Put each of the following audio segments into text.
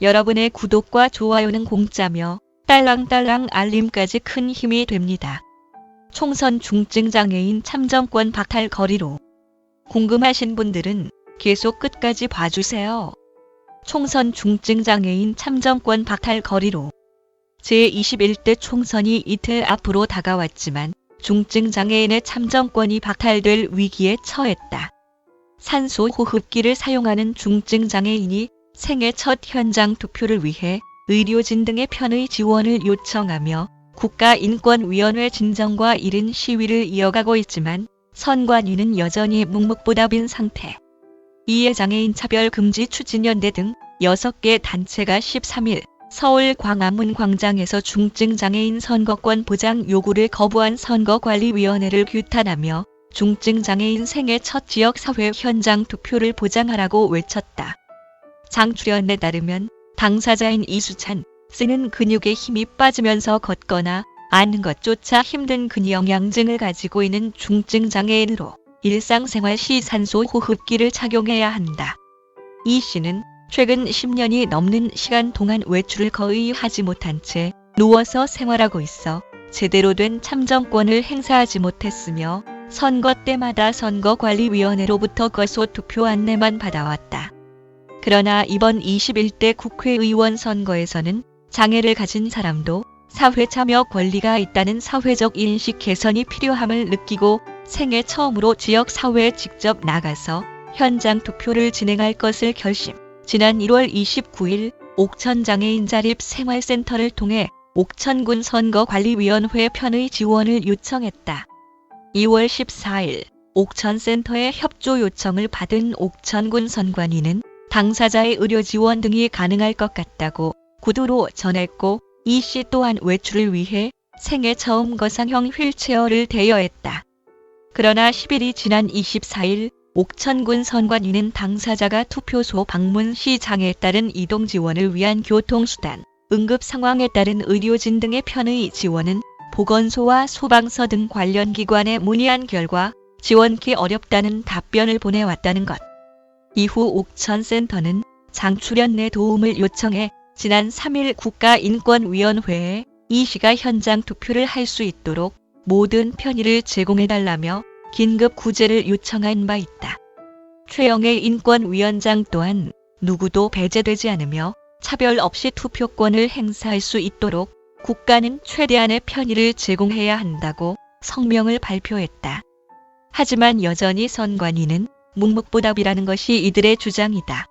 여러분의 구독과 좋아요는 공짜며 딸랑딸랑 알림까지 큰 힘이 됩니다. 총선 중증장애인 참정권 박탈 거리로. 궁금하신 분들은 계속 끝까지 봐주세요. 총선 중증장애인 참정권 박탈 거리로. 제21대 총선이 이틀 앞으로 다가왔지만 중증장애인의 참정권이 박탈될 위기에 처했다. 산소 호흡기를 사용하는 중증장애인이 생애 첫 현장 투표를 위해 의료진 등의 편의 지원을 요청하며 국가인권위원회 진정과 이른 시위를 이어가고 있지만 선관위는 여전히 묵묵부답인 상태. 이에 장애인 차별금지 추진연대 등 6개 단체가 13일 서울 광화문 광장에서 중증장애인 선거권 보장 요구를 거부한 선거관리위원회를 규탄하며 중증장애인 생애 첫 지역사회 현장 투표를 보장하라고 외쳤다. 장출연에 따르면 당사자인 이수찬 씨는 근육에 힘이 빠지면서 걷거나 앉는 것조차 힘든 근영양증을 가지고 있는 중증장애인으로 일상생활 시 산소 호흡기를 착용해야 한다. 이 씨는 최근 10년이 넘는 시간 동안 외출을 거의 하지 못한 채 누워서 생활하고 있어 제대로 된 참정권을 행사하지 못했으며 선거 때마다 선거관리위원회로부터 거소 투표 안내만 받아왔다. 그러나 이번 21대 국회의원 선거에서는 장애를 가진 사람도 사회 참여 권리가 있다는 사회적 인식 개선이 필요함을 느끼고 생애 처음으로 지역사회에 직접 나가서 현장 투표를 진행할 것을 결심. 지난 1월 29일 옥천장애인 자립생활센터를 통해 옥천군 선거관리위원회 편의 지원을 요청했다. 2월 14일 옥천센터의 협조 요청을 받은 옥천군 선관위는 당사자의 의료 지원 등이 가능할 것 같다고 구두로 전했고 이 씨 또한 외출을 위해 생애 처음 거상형 휠체어를 대여했다. 그러나 10일이 지난 24일 옥천군 선관위는 당사자가 투표소 방문 시 장애에 따른 이동 지원을 위한 교통수단, 응급 상황에 따른 의료진 등의 편의 지원은 보건소와 소방서 등 관련 기관에 문의한 결과 지원키 어렵다는 답변을 보내왔다는 것. 이후 옥천센터는 장출연 내 도움을 요청해 지난 3일 국가인권위원회에 이 씨가 현장 투표를 할 수 있도록 모든 편의를 제공해달라며 긴급 구제를 요청한 바 있다. 최영애 인권위원장 또한 누구도 배제되지 않으며 차별 없이 투표권을 행사할 수 있도록 국가는 최대한의 편의를 제공해야 한다고 성명을 발표했다. 하지만 여전히 선관위는 묵묵부답이라는 것이 이들의 주장이다.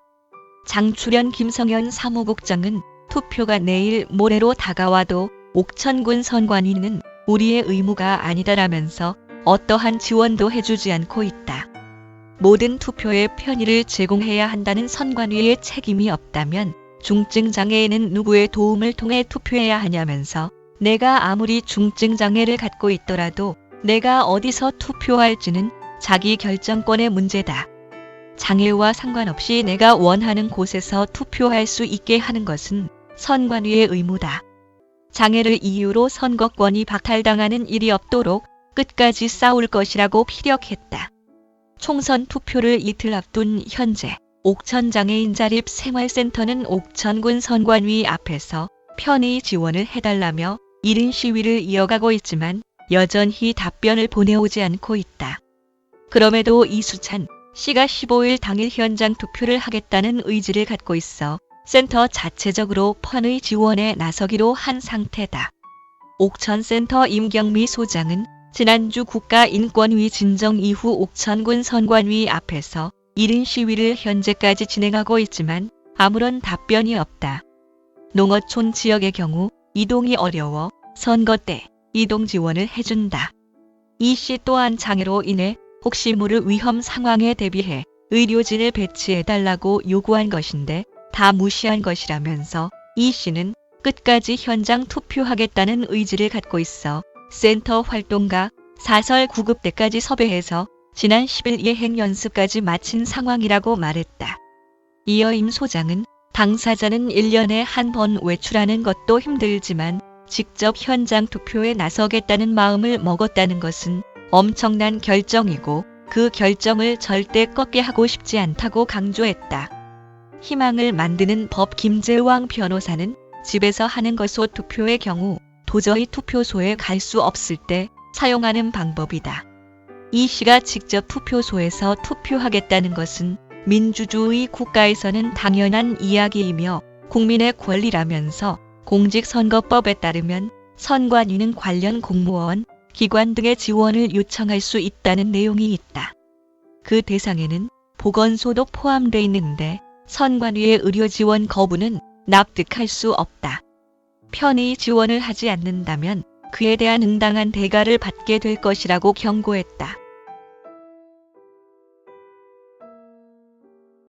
장출연 김성현 사무국장은 투표가 내일 모레로 다가와도 옥천군 선관위는 우리의 의무가 아니다라면서 어떠한 지원도 해주지 않고 있다. 모든 투표에 편의를 제공해야 한다는 선관위의 책임이 없다면 중증장애인은 누구의 도움을 통해 투표해야 하냐면서 내가 아무리 중증장애를 갖고 있더라도 내가 어디서 투표할지는 자기 결정권의 문제다. 장애와 상관없이 내가 원하는 곳에서 투표할 수 있게 하는 것은 선관위의 의무다. 장애를 이유로 선거권이 박탈당하는 일이 없도록 끝까지 싸울 것이라고 피력했다. 총선 투표를 이틀 앞둔 현재 옥천장애인 자립생활센터는 옥천군 선관위 앞에서 편의 지원을 해달라며 이른 시위를 이어가고 있지만 여전히 답변을 보내오지 않고 있다. 그럼에도 이수찬 씨가 15일 당일 현장 투표를 하겠다는 의지를 갖고 있어 센터 자체적으로 편의 지원에 나서기로 한 상태다. 옥천센터 임경미 소장은 지난주 국가인권위 진정 이후 옥천군 선관위 앞에서 이른 시위를 현재까지 진행하고 있지만 아무런 답변이 없다. 농어촌 지역의 경우 이동이 어려워 선거 때 이동 지원을 해준다. 이 씨 또한 장애로 인해 혹시 모를 위험 상황에 대비해 의료진을 배치해달라고 요구한 것인데 다 무시한 것이라면서 이 씨는 끝까지 현장 투표하겠다는 의지를 갖고 있어 센터 활동가 사설 구급대까지 섭외해서 지난 10일 예행 연습까지 마친 상황이라고 말했다. 이어 임 소장은 당사자는 1년에 한 번 외출하는 것도 힘들지만 직접 현장 투표에 나서겠다는 마음을 먹었다는 것은 엄청난 결정이고 그 결정을 절대 꺾게 하고 싶지 않다고 강조했다. 희망을 만드는 법 김재왕 변호사는 집에서 하는 것소 투표의 경우 도저히 투표소에 갈 수 없을 때 사용하는 방법이다. 이 씨가 직접 투표소에서 투표하겠다는 것은 민주주의 국가에서는 당연한 이야기이며 국민의 권리라면서 공직선거법에 따르면 선관위는 관련 공무원, 기관 등의 지원을 요청할 수 있다는 내용이 있다. 그 대상에는 보건소도 포함돼 있는데 선관위의 의료 지원 거부는 납득할 수 없다. 편의 지원을 하지 않는다면 그에 대한 응당한 대가를 받게 될 것이라고 경고했다.